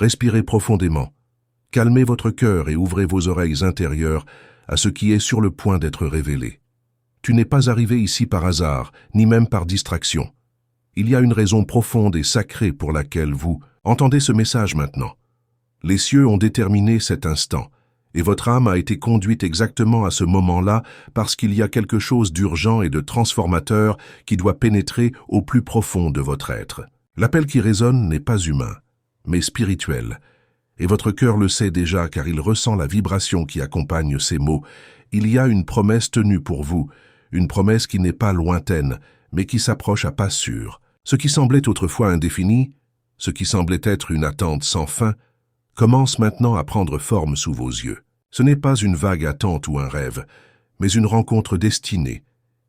Respirez profondément. Calmez votre cœur et ouvrez vos oreilles intérieures à ce qui est sur le point d'être révélé. Tu n'es pas arrivé ici par hasard, ni même par distraction. Il y a une raison profonde et sacrée pour laquelle vous entendez ce message maintenant. Les cieux ont déterminé cet instant, et votre âme a été conduite exactement à ce moment-là parce qu'il y a quelque chose d'urgent et de transformateur qui doit pénétrer au plus profond de votre être. L'appel qui résonne n'est pas humain, mais spirituel. Et votre cœur le sait déjà car il ressent la vibration qui accompagne ces mots. Il y a une promesse tenue pour vous, une promesse qui n'est pas lointaine, mais qui s'approche à pas sûrs. Ce qui semblait autrefois indéfini, ce qui semblait être une attente sans fin, commence maintenant à prendre forme sous vos yeux. Ce n'est pas une vague attente ou un rêve, mais une rencontre destinée,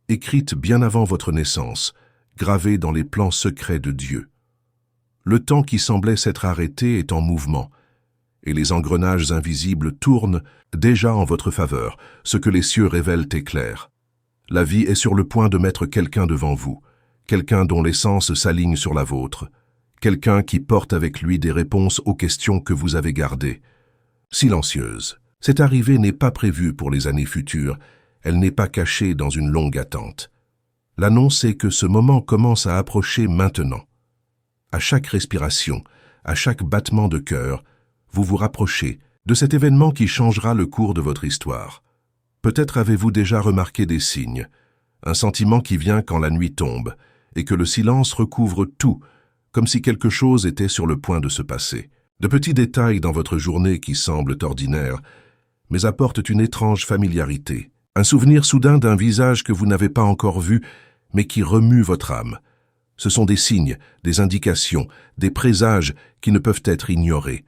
écrite bien avant votre naissance, gravée dans les plans secrets de Dieu. Le temps qui semblait s'être arrêté est en mouvement, et les engrenages invisibles tournent déjà en votre faveur, ce que les cieux révèlent est clair. La vie est sur le point de mettre quelqu'un devant vous, quelqu'un dont l'essence s'aligne sur la vôtre, quelqu'un qui porte avec lui des réponses aux questions que vous avez gardées. Silencieuses. Cette arrivée n'est pas prévue pour les années futures, elle n'est pas cachée dans une longue attente. L'annonce est que ce moment commence à approcher maintenant. À chaque respiration, à chaque battement de cœur, vous vous rapprochez de cet événement qui changera le cours de votre histoire. Peut-être avez-vous déjà remarqué des signes, un sentiment qui vient quand la nuit tombe, et que le silence recouvre tout, comme si quelque chose était sur le point de se passer. De petits détails dans votre journée qui semblent ordinaires, mais apportent une étrange familiarité. Un souvenir soudain d'un visage que vous n'avez pas encore vu, mais qui remue votre âme. Ce sont des signes, des indications, des présages qui ne peuvent être ignorés.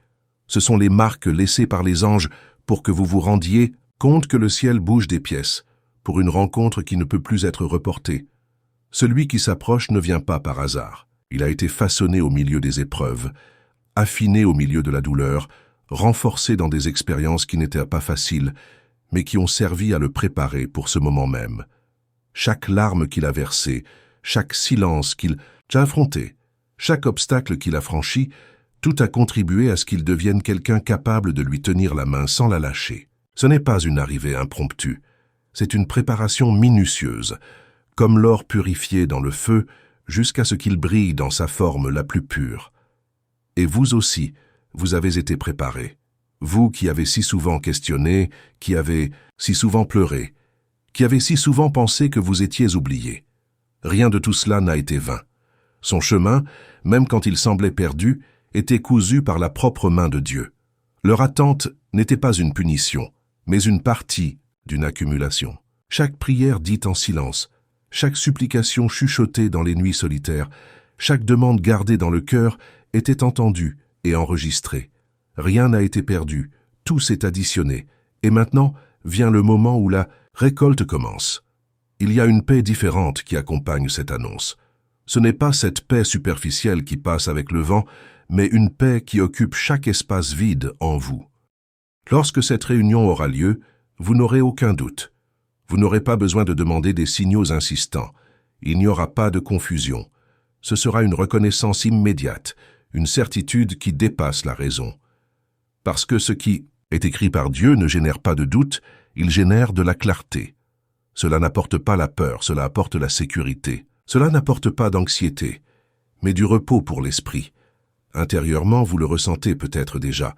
Ce sont les marques laissées par les anges pour que vous vous rendiez compte que le ciel bouge des pièces, pour une rencontre qui ne peut plus être reportée. Celui qui s'approche ne vient pas par hasard. Il a été façonné au milieu des épreuves, affiné au milieu de la douleur, renforcé dans des expériences qui n'étaient pas faciles, mais qui ont servi à le préparer pour ce moment même. Chaque larme qu'il a versée, chaque silence qu'il a affronté, chaque obstacle qu'il a franchi, tout a contribué à ce qu'il devienne quelqu'un capable de lui tenir la main sans la lâcher. Ce n'est pas une arrivée impromptue, c'est une préparation minutieuse, comme l'or purifié dans le feu, jusqu'à ce qu'il brille dans sa forme la plus pure. Et vous aussi, vous avez été préparés. Vous qui avez si souvent questionné, qui avez si souvent pleuré, qui avez si souvent pensé que vous étiez oublié. Rien de tout cela n'a été vain. Son chemin, même quand il semblait perdu, était cousu par la propre main de Dieu. Leur attente n'était pas une punition, mais une partie d'une accumulation. Chaque prière dite en silence, chaque supplication chuchotée dans les nuits solitaires, chaque demande gardée dans le cœur était entendue et enregistrée. Rien n'a été perdu, tout s'est additionné, et maintenant vient le moment où la récolte commence. Il y a une paix différente qui accompagne cette annonce. Ce n'est pas cette paix superficielle qui passe avec le vent, mais une paix qui occupe chaque espace vide en vous. Lorsque cette réunion aura lieu, vous n'aurez aucun doute. Vous n'aurez pas besoin de demander des signaux insistants. Il n'y aura pas de confusion. Ce sera une reconnaissance immédiate, une certitude qui dépasse la raison. Parce que ce qui est écrit par Dieu ne génère pas de doute, il génère de la clarté. Cela n'apporte pas la peur, cela apporte la sécurité. Cela n'apporte pas d'anxiété, mais du repos pour l'esprit. Intérieurement, vous le ressentez peut-être déjà,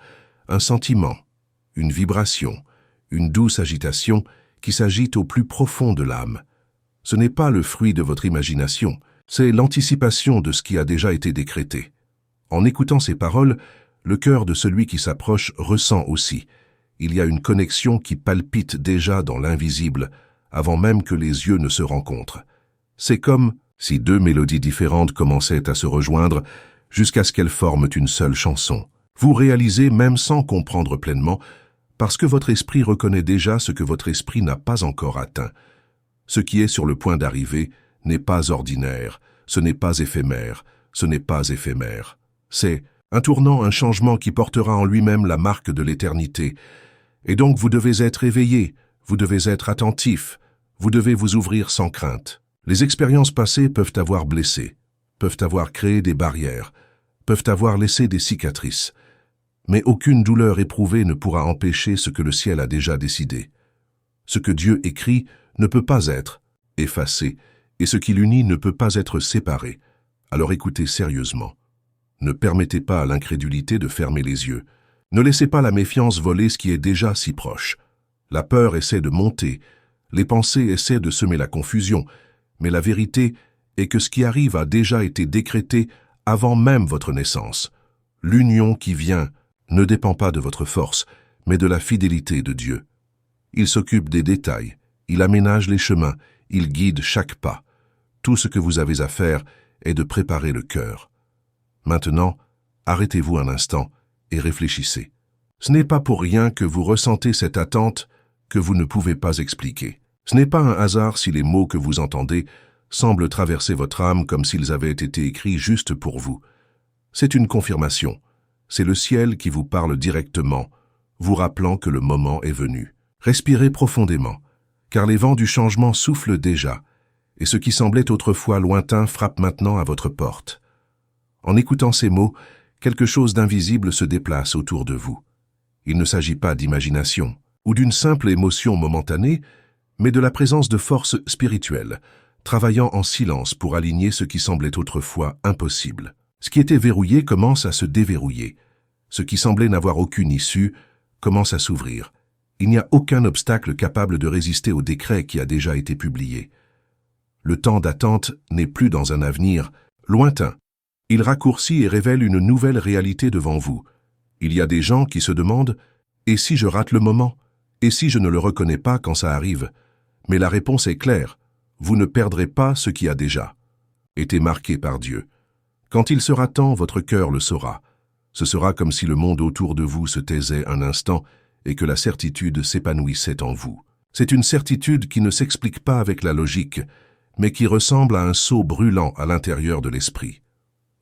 un sentiment, une vibration, une douce agitation qui s'agite au plus profond de l'âme. Ce n'est pas le fruit de votre imagination, c'est l'anticipation de ce qui a déjà été décrété. En écoutant ces paroles, le cœur de celui qui s'approche ressent aussi. Il y a une connexion qui palpite déjà dans l'invisible, avant même que les yeux ne se rencontrent. C'est comme si deux mélodies différentes commençaient à se rejoindre jusqu'à ce qu'elles forment une seule chanson. Vous réalisez même sans comprendre pleinement, parce que votre esprit reconnaît déjà ce que votre esprit n'a pas encore atteint. Ce qui est sur le point d'arriver n'est pas ordinaire, ce n'est pas éphémère, ce n'est pas éphémère. C'est un tournant, un changement qui portera en lui-même la marque de l'éternité. Et donc vous devez être éveillé, vous devez être attentif, vous devez vous ouvrir sans crainte. Les expériences passées peuvent avoir blessé, peuvent avoir créé des barrières, peuvent avoir laissé des cicatrices. Mais aucune douleur éprouvée ne pourra empêcher ce que le ciel a déjà décidé. Ce que Dieu écrit ne peut pas être effacé, et ce qui l'unit ne peut pas être séparé. Alors écoutez sérieusement. Ne permettez pas à l'incrédulité de fermer les yeux. Ne laissez pas la méfiance voler ce qui est déjà si proche. La peur essaie de monter, les pensées essaient de semer la confusion, mais la vérité est que ce qui arrive a déjà été décrété avant même votre naissance. L'union qui vient ne dépend pas de votre force, mais de la fidélité de Dieu. Il s'occupe des détails, il aménage les chemins, il guide chaque pas. Tout ce que vous avez à faire est de préparer le cœur. Maintenant, arrêtez-vous un instant et réfléchissez. Ce n'est pas pour rien que vous ressentez cette attente que vous ne pouvez pas expliquer. Ce n'est pas un hasard si les mots que vous entendez semblent traverser votre âme comme s'ils avaient été écrits juste pour vous. C'est une confirmation. C'est le ciel qui vous parle directement, vous rappelant que le moment est venu. Respirez profondément, car les vents du changement soufflent déjà, et ce qui semblait autrefois lointain frappe maintenant à votre porte. En écoutant ces mots, quelque chose d'invisible se déplace autour de vous. Il ne s'agit pas d'imagination ou d'une simple émotion momentanée, mais de la présence de forces spirituelles, travaillant en silence pour aligner ce qui semblait autrefois impossible. Ce qui était verrouillé commence à se déverrouiller. Ce qui semblait n'avoir aucune issue commence à s'ouvrir. Il n'y a aucun obstacle capable de résister au décret qui a déjà été publié. Le temps d'attente n'est plus dans un avenir lointain. Il raccourcit et révèle une nouvelle réalité devant vous. Il y a des gens qui se demandent « Et si je rate le moment? Et si je ne le reconnais pas quand ça arrive ?» Mais la réponse est claire. Vous ne perdrez pas ce qui a déjà été marqué par Dieu. Quand il sera temps, votre cœur le saura. Ce sera comme si le monde autour de vous se taisait un instant et que la certitude s'épanouissait en vous. C'est une certitude qui ne s'explique pas avec la logique, mais qui ressemble à un seau brûlant à l'intérieur de l'esprit.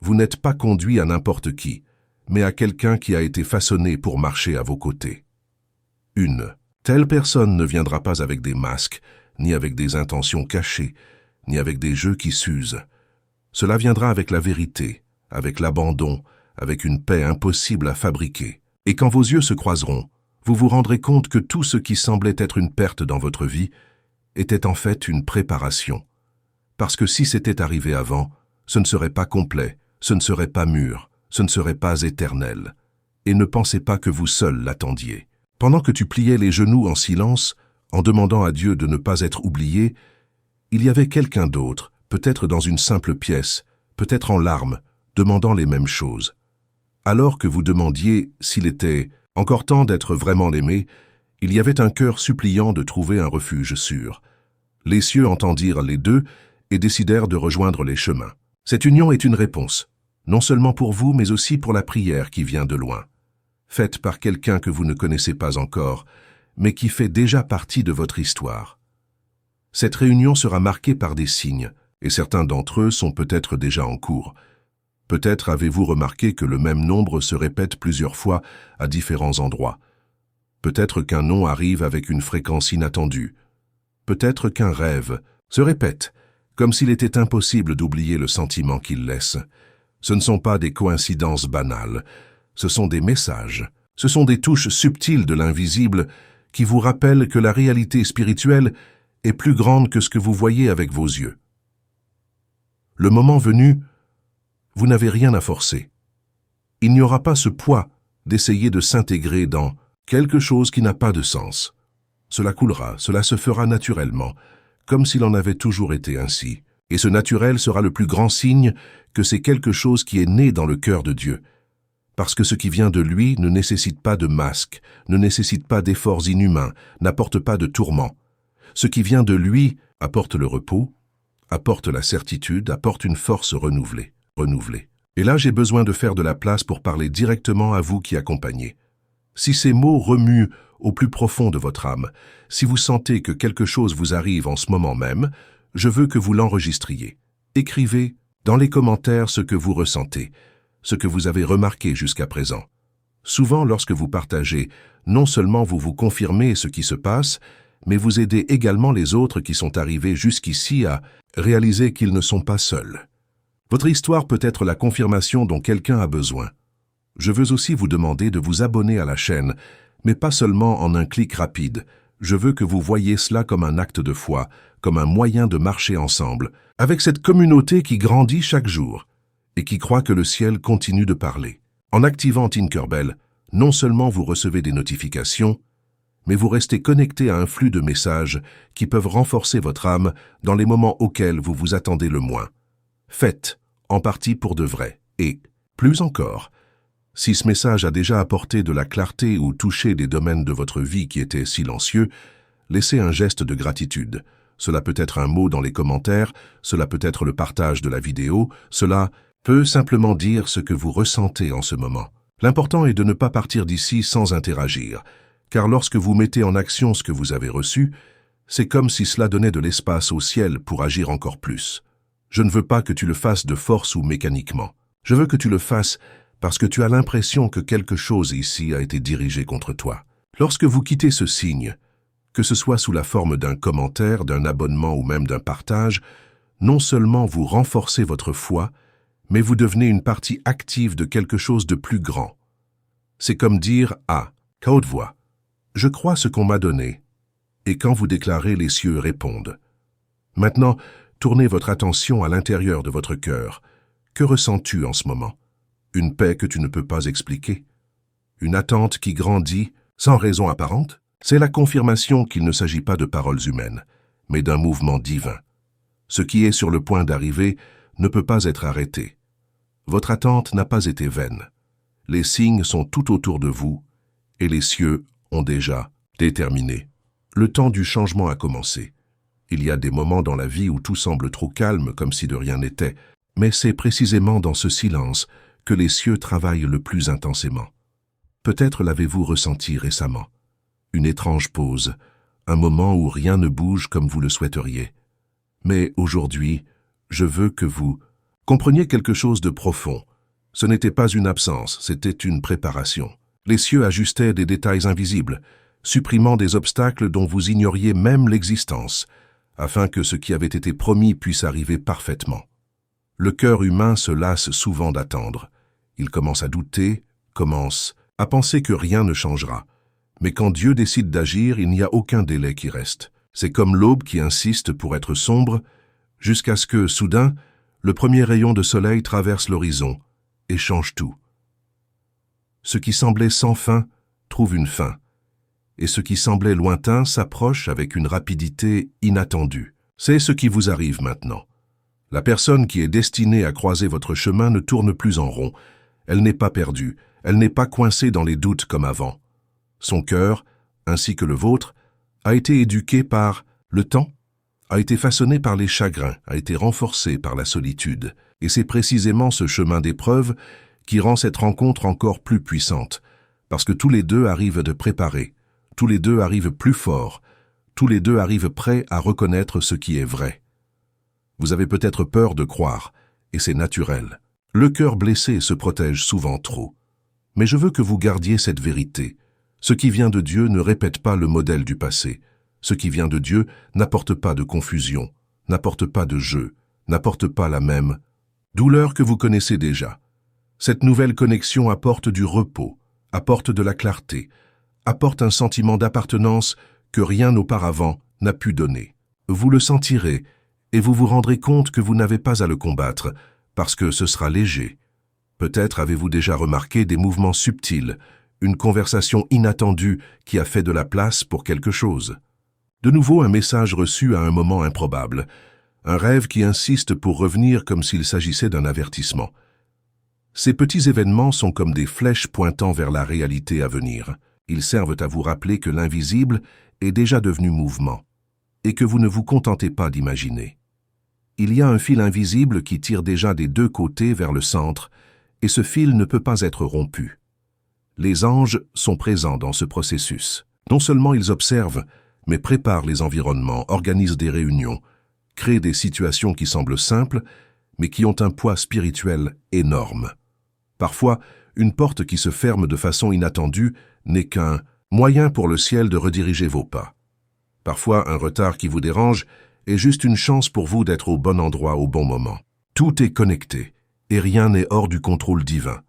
Vous n'êtes pas conduit à n'importe qui, mais à quelqu'un qui a été façonné pour marcher à vos côtés. Une telle personne ne viendra pas avec des masques, ni avec des intentions cachées, ni avec des jeux qui s'usent. Cela viendra avec la vérité, avec l'abandon, avec une paix impossible à fabriquer. Et quand vos yeux se croiseront, vous vous rendrez compte que tout ce qui semblait être une perte dans votre vie était en fait une préparation. Parce que si c'était arrivé avant, ce ne serait pas complet, ce ne serait pas mûr, ce ne serait pas éternel. Et ne pensez pas que vous seul l'attendiez. Pendant que tu pliais les genoux en silence, en demandant à Dieu de ne pas être oublié, il y avait quelqu'un d'autre, peut-être dans une simple pièce, peut-être en larmes, demandant les mêmes choses. Alors que vous demandiez s'il était encore temps d'être vraiment aimé, il y avait un cœur suppliant de trouver un refuge sûr. Les cieux entendirent les deux et décidèrent de rejoindre les chemins. Cette union est une réponse, non seulement pour vous, mais aussi pour la prière qui vient de loin. Faite par quelqu'un que vous ne connaissez pas encore, mais qui fait déjà partie de votre histoire. Cette réunion sera marquée par des signes, et certains d'entre eux sont peut-être déjà en cours. Peut-être avez-vous remarqué que le même nombre se répète plusieurs fois à différents endroits. Peut-être qu'un nom arrive avec une fréquence inattendue. Peut-être qu'un rêve se répète, comme s'il était impossible d'oublier le sentiment qu'il laisse. Ce ne sont pas des coïncidences banales, ce sont des messages, ce sont des touches subtiles de l'invisible qui vous rappellent que la réalité spirituelle est plus grande que ce que vous voyez avec vos yeux. Le moment venu, vous n'avez rien à forcer. Il n'y aura pas ce poids d'essayer de s'intégrer dans quelque chose qui n'a pas de sens. Cela coulera, cela se fera naturellement, comme s'il en avait toujours été ainsi. Et ce naturel sera le plus grand signe que c'est quelque chose qui est né dans le cœur de Dieu. Parce que ce qui vient de lui ne nécessite pas de masque, ne nécessite pas d'efforts inhumains, n'apporte pas de tourments. Ce qui vient de lui apporte le repos, apporte la certitude, apporte une force renouvelée. Et là, j'ai besoin de faire de la place pour parler directement à vous qui accompagnez. Si ces mots remuent au plus profond de votre âme, si vous sentez que quelque chose vous arrive en ce moment même, je veux que vous l'enregistriez. Écrivez dans les commentaires ce que vous ressentez, ce que vous avez remarqué jusqu'à présent. Souvent, lorsque vous partagez, non seulement vous vous confirmez ce qui se passe, mais vous aidez également les autres qui sont arrivés jusqu'ici à réaliser qu'ils ne sont pas seuls. Votre histoire peut être la confirmation dont quelqu'un a besoin. Je veux aussi vous demander de vous abonner à la chaîne, mais pas seulement en un clic rapide. Je veux que vous voyiez cela comme un acte de foi, comme un moyen de marcher ensemble, avec cette communauté qui grandit chaque jour et qui croit que le ciel continue de parler. En activant Tinkerbell, non seulement vous recevez des notifications, mais vous restez connecté à un flux de messages qui peuvent renforcer votre âme dans les moments auxquels vous vous attendez le moins. Faites, en partie pour de vrai. Et, plus encore, si ce message a déjà apporté de la clarté ou touché des domaines de votre vie qui étaient silencieux, laissez un geste de gratitude. Cela peut être un mot dans les commentaires, cela peut être le partage de la vidéo, cela peut simplement dire ce que vous ressentez en ce moment. L'important est de ne pas partir d'ici sans interagir, car lorsque vous mettez en action ce que vous avez reçu, c'est comme si cela donnait de l'espace au ciel pour agir encore plus. Je ne veux pas que tu le fasses de force ou mécaniquement. Je veux que tu le fasses parce que tu as l'impression que quelque chose ici a été dirigé contre toi. Lorsque vous quittez ce signe, que ce soit sous la forme d'un commentaire, d'un abonnement ou même d'un partage, non seulement vous renforcez votre foi, mais vous devenez une partie active de quelque chose de plus grand. C'est comme dire à haute voix, « Je crois ce qu'on m'a donné », et quand vous déclarez, les cieux répondent. Maintenant, tournez votre attention à l'intérieur de votre cœur. Que ressens-tu en ce moment? Une paix que tu ne peux pas expliquer? Une attente qui grandit sans raison apparente? C'est la confirmation qu'il ne s'agit pas de paroles humaines, mais d'un mouvement divin. Ce qui est sur le point d'arriver ne peut pas être arrêté. Votre attente n'a pas été vaine. Les signes sont tout autour de vous, et les cieux ont déjà déterminé. Le temps du changement a commencé. Il y a des moments dans la vie où tout semble trop calme, comme si de rien n'était, mais c'est précisément dans ce silence que les cieux travaillent le plus intensément. Peut-être l'avez-vous ressenti récemment. Une étrange pause, un moment où rien ne bouge comme vous le souhaiteriez. Mais aujourd'hui, je veux que vous compreniez quelque chose de profond. Ce n'était pas une absence, c'était une préparation. Les cieux ajustaient des détails invisibles, supprimant des obstacles dont vous ignoriez même l'existence, afin que ce qui avait été promis puisse arriver parfaitement. Le cœur humain se lasse souvent d'attendre. Il commence à douter, commence à penser que rien ne changera. Mais quand Dieu décide d'agir, il n'y a aucun délai qui reste. C'est comme l'aube qui insiste pour être sombre, jusqu'à ce que, soudain, le premier rayon de soleil traverse l'horizon et change tout. Ce qui semblait sans fin trouve une fin, et ce qui semblait lointain s'approche avec une rapidité inattendue. C'est ce qui vous arrive maintenant. La personne qui est destinée à croiser votre chemin ne tourne plus en rond. Elle n'est pas perdue, elle n'est pas coincée dans les doutes comme avant. Son cœur, ainsi que le vôtre, a été éduqué par le temps, a été façonné par les chagrins, a été renforcé par la solitude. Et c'est précisément ce chemin d'épreuve qui rend cette rencontre encore plus puissante, parce que tous les deux arrivent de préparer, tous les deux arrivent plus forts, tous les deux arrivent prêts à reconnaître ce qui est vrai. Vous avez peut-être peur de croire, et c'est naturel. Le cœur blessé se protège souvent trop. Mais je veux que vous gardiez cette vérité. Ce qui vient de Dieu ne répète pas le modèle du passé. Ce qui vient de Dieu n'apporte pas de confusion, n'apporte pas de jeu, n'apporte pas la même douleur que vous connaissez déjà. Cette nouvelle connexion apporte du repos, apporte de la clarté, apporte un sentiment d'appartenance que rien auparavant n'a pu donner. Vous le sentirez et vous vous rendrez compte que vous n'avez pas à le combattre, parce que ce sera léger. Peut-être avez-vous déjà remarqué des mouvements subtils, une conversation inattendue qui a fait de la place pour quelque chose. De nouveau un message reçu à un moment improbable, un rêve qui insiste pour revenir comme s'il s'agissait d'un avertissement. Ces petits événements sont comme des flèches pointant vers la réalité à venir. Ils servent à vous rappeler que l'invisible est déjà devenu mouvement, et que vous ne vous contentez pas d'imaginer. Il y a un fil invisible qui tire déjà des deux côtés vers le centre, et ce fil ne peut pas être rompu. Les anges sont présents dans ce processus. Non seulement ils observent, mais préparent les environnements, organisent des réunions, créent des situations qui semblent simples, mais qui ont un poids spirituel énorme. Parfois, une porte qui se ferme de façon inattendue n'est qu'un moyen pour le ciel de rediriger vos pas. Parfois, un retard qui vous dérange est juste une chance pour vous d'être au bon endroit au bon moment. Tout est connecté, et rien n'est hors du contrôle divin.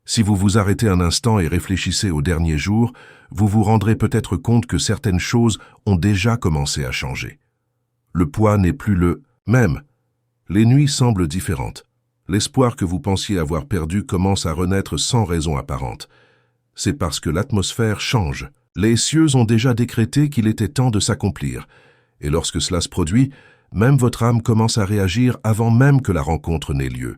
Si vous vous arrêtez un instant et réfléchissez aux derniers jours, vous vous rendrez peut-être compte que certaines choses ont déjà commencé à changer. Le poids n'est plus le même. Les nuits semblent différentes. L'espoir que vous pensiez avoir perdu commence à renaître sans raison apparente. C'est parce que l'atmosphère change. Les cieux ont déjà décrété qu'il était temps de s'accomplir. Et lorsque cela se produit, même votre âme commence à réagir avant même que la rencontre n'ait lieu.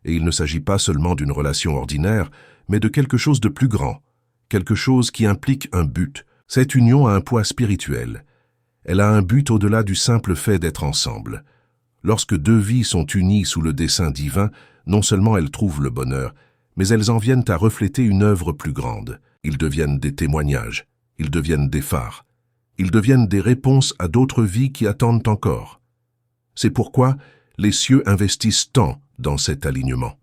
Et il ne s'agit pas seulement d'une relation ordinaire, mais de quelque chose de plus grand, quelque chose qui implique un but. Cette union a un poids spirituel. Elle a un but au-delà du simple fait d'être ensemble. Lorsque deux vies sont unies sous le dessein divin, non seulement elles trouvent le bonheur, mais elles en viennent à refléter une œuvre plus grande. Ils deviennent des témoignages, ils deviennent des phares, ils deviennent des réponses à d'autres vies qui attendent encore. C'est pourquoi les cieux investissent tant dans cet alignement.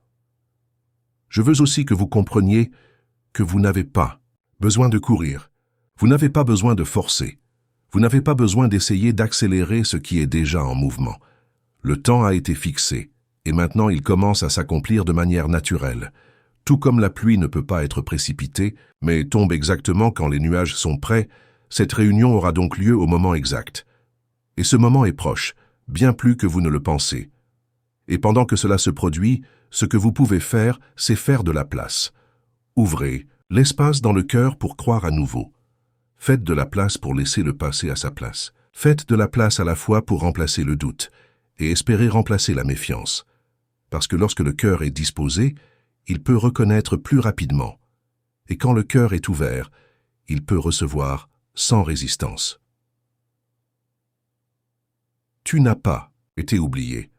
Je veux aussi que vous compreniez que vous n'avez pas besoin de courir, vous n'avez pas besoin de forcer, vous n'avez pas besoin d'essayer d'accélérer ce qui est déjà en mouvement. Le temps a été fixé, et maintenant il commence à s'accomplir de manière naturelle. Tout comme la pluie ne peut pas être précipitée, mais tombe exactement quand les nuages sont prêts, cette réunion aura donc lieu au moment exact. Et ce moment est proche, bien plus que vous ne le pensez. Et pendant que cela se produit, ce que vous pouvez faire, c'est faire de la place. Ouvrez l'espace dans le cœur pour croire à nouveau. Faites de la place pour laisser le passé à sa place. Faites de la place à la fois pour remplacer le doute et espérez remplacer la méfiance. Parce que lorsque le cœur est disposé, il peut reconnaître plus rapidement. Et quand le cœur est ouvert, il peut recevoir sans résistance. Tu n'as pas été oublié.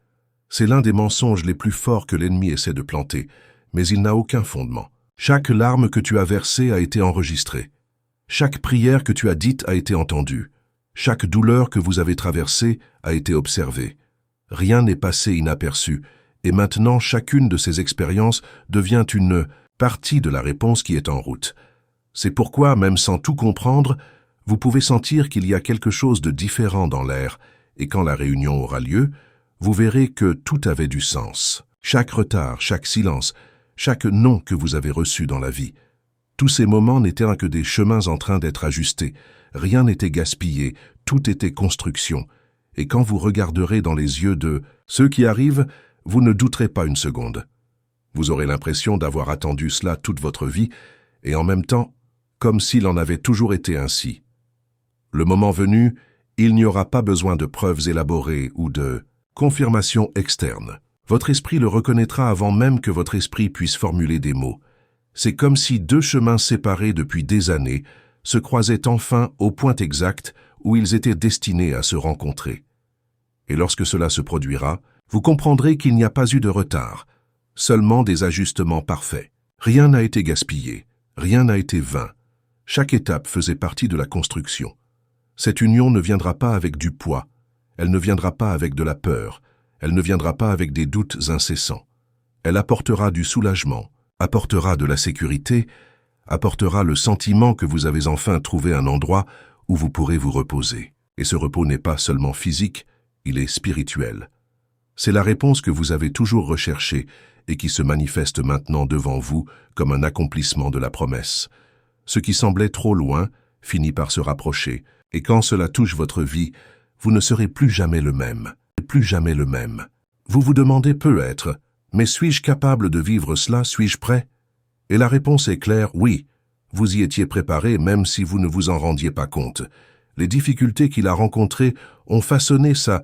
C'est l'un des mensonges les plus forts que l'ennemi essaie de planter, mais il n'a aucun fondement. Chaque larme que tu as versée a été enregistrée. Chaque prière que tu as dite a été entendue. Chaque douleur que vous avez traversée a été observée. Rien n'est passé inaperçu, et maintenant chacune de ces expériences devient une partie de la réponse qui est en route. C'est pourquoi, même sans tout comprendre, vous pouvez sentir qu'il y a quelque chose de différent dans l'air, et quand la réunion aura lieu, vous verrez que tout avait du sens. Chaque retard, chaque silence, chaque non que vous avez reçu dans la vie. Tous ces moments n'étaient que des chemins en train d'être ajustés. Rien n'était gaspillé, tout était construction. Et quand vous regarderez dans les yeux de ceux qui arrivent, vous ne douterez pas une seconde. Vous aurez l'impression d'avoir attendu cela toute votre vie, et en même temps, comme s'il en avait toujours été ainsi. Le moment venu, il n'y aura pas besoin de preuves élaborées ou de confirmation externe. Votre esprit le reconnaîtra avant même que votre esprit puisse formuler des mots. C'est comme si deux chemins séparés depuis des années se croisaient enfin au point exact où ils étaient destinés à se rencontrer. Et lorsque cela se produira, vous comprendrez qu'il n'y a pas eu de retard, seulement des ajustements parfaits. Rien n'a été gaspillé, rien n'a été vain. Chaque étape faisait partie de la construction. Cette union ne viendra pas avec du poids, elle ne viendra pas avec de la peur, elle ne viendra pas avec des doutes incessants. Elle apportera du soulagement, apportera de la sécurité, apportera le sentiment que vous avez enfin trouvé un endroit où vous pourrez vous reposer. Et ce repos n'est pas seulement physique, il est spirituel. C'est la réponse que vous avez toujours recherchée et qui se manifeste maintenant devant vous comme un accomplissement de la promesse. Ce qui semblait trop loin finit par se rapprocher, et quand cela touche votre vie, vous ne serez plus jamais le même, plus jamais le même. Vous vous demandez peut-être, mais suis-je capable de vivre cela, suis-je prêt? Et la réponse est claire, oui. Vous y étiez préparé même si vous ne vous en rendiez pas compte. Les difficultés qu'il a rencontrées ont façonné sa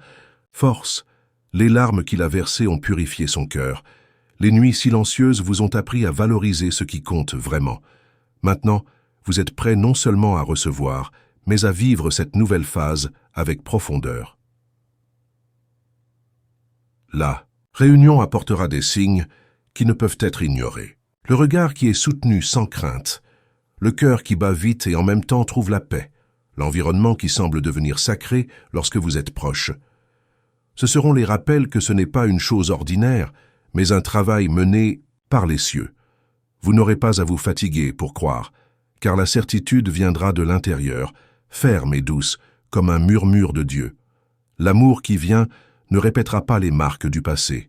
force. Les larmes qu'il a versées ont purifié son cœur. Les nuits silencieuses vous ont appris à valoriser ce qui compte vraiment. Maintenant, vous êtes prêt non seulement à recevoir, mais à vivre cette nouvelle phase avec profondeur. La réunion apportera des signes qui ne peuvent être ignorés. Le regard qui est soutenu sans crainte, le cœur qui bat vite et en même temps trouve la paix, l'environnement qui semble devenir sacré lorsque vous êtes proche. Ce seront les rappels que ce n'est pas une chose ordinaire, mais un travail mené par les cieux. Vous n'aurez pas à vous fatiguer pour croire, car la certitude viendra de l'intérieur, ferme et douce, comme un murmure de Dieu. L'amour qui vient ne répétera pas les marques du passé.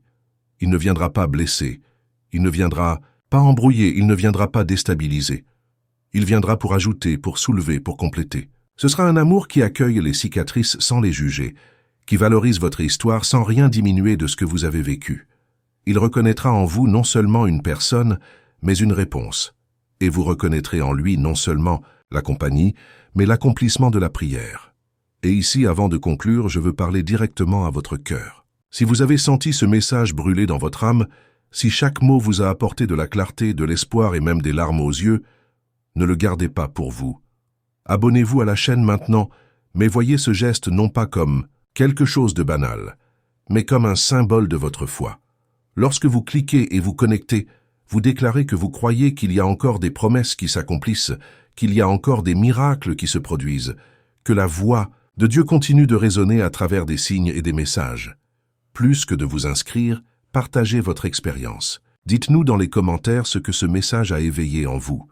Il ne viendra pas blessé, il ne viendra Pas embrouillé, il ne viendra pas déstabiliser. Il viendra pour ajouter, pour soulever, pour compléter. Ce sera un amour qui accueille les cicatrices sans les juger, qui valorise votre histoire sans rien diminuer de ce que vous avez vécu. Il reconnaîtra en vous non seulement une personne, mais une réponse. Et vous reconnaîtrez en lui non seulement la compagnie, mais l'accomplissement de la prière. Et ici, avant de conclure, je veux parler directement à votre cœur. Si vous avez senti ce message brûler dans votre âme, si chaque mot vous a apporté de la clarté, de l'espoir et même des larmes aux yeux, ne le gardez pas pour vous. Abonnez-vous à la chaîne maintenant, mais voyez ce geste non pas comme quelque chose de banal, mais comme un symbole de votre foi. Lorsque vous cliquez et vous connectez, vous déclarez que vous croyez qu'il y a encore des promesses qui s'accomplissent, qu'il y a encore des miracles qui se produisent, que la voix de Dieu continue de résonner à travers des signes et des messages. Plus que de vous inscrire, partagez votre expérience. Dites-nous dans les commentaires ce que ce message a éveillé en vous.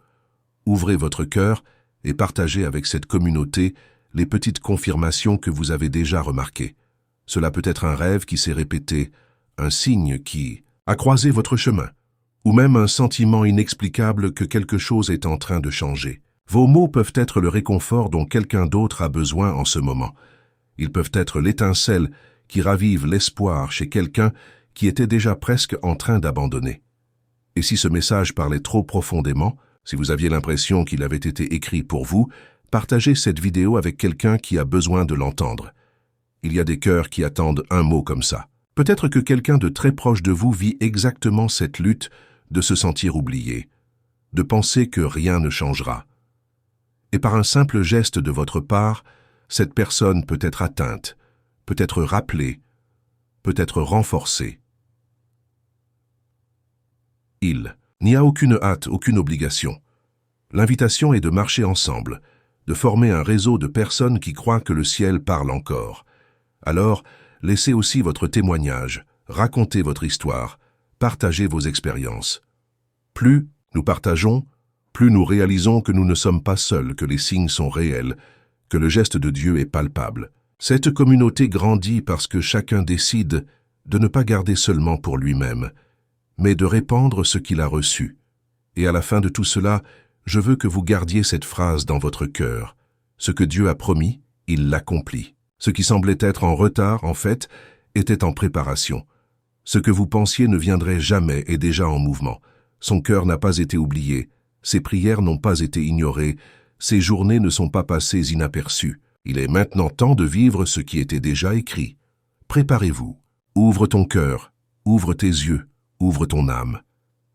Ouvrez votre cœur et partagez avec cette communauté les petites confirmations que vous avez déjà remarquées. Cela peut être un rêve qui s'est répété, un signe qui a croisé votre chemin, ou même un sentiment inexplicable que quelque chose est en train de changer. Vos mots peuvent être le réconfort dont quelqu'un d'autre a besoin en ce moment. Ils peuvent être l'étincelle qui ravive l'espoir chez quelqu'un qui était déjà presque en train d'abandonner. Et si ce message parlait trop profondément, si vous aviez l'impression qu'il avait été écrit pour vous, partagez cette vidéo avec quelqu'un qui a besoin de l'entendre. Il y a des cœurs qui attendent un mot comme ça. Peut-être que quelqu'un de très proche de vous vit exactement cette lutte de se sentir oublié, de penser que rien ne changera. Et par un simple geste de votre part, cette personne peut être atteinte, peut être rappelée, peut être renforcée. Il n'y a aucune hâte, aucune obligation. L'invitation est de marcher ensemble, de former un réseau de personnes qui croient que le ciel parle encore. Alors, laissez aussi votre témoignage, racontez votre histoire, partagez vos expériences. Plus nous partageons, plus nous réalisons que nous ne sommes pas seuls, que les signes sont réels, que le geste de Dieu est palpable. Cette communauté grandit parce que chacun décide de ne pas garder seulement pour lui-même, mais de répandre ce qu'il a reçu. Et à la fin de tout cela, je veux que vous gardiez cette phrase dans votre cœur. Ce que Dieu a promis, il l'accomplit. Ce qui semblait être en retard, en fait, était en préparation. Ce que vous pensiez ne viendrait jamais est déjà en mouvement. Son cœur n'a pas été oublié, ses prières n'ont pas été ignorées, ses journées ne sont pas passées inaperçues. Il est maintenant temps de vivre ce qui était déjà écrit. Préparez-vous. Ouvre ton cœur, ouvre tes yeux, ouvre ton âme.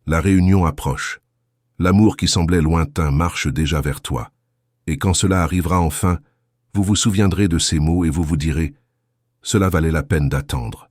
La réunion approche. L'amour qui semblait lointain marche déjà vers toi. Et quand cela arrivera enfin, vous vous souviendrez de ces mots et vous vous direz « Cela valait la peine d'attendre ».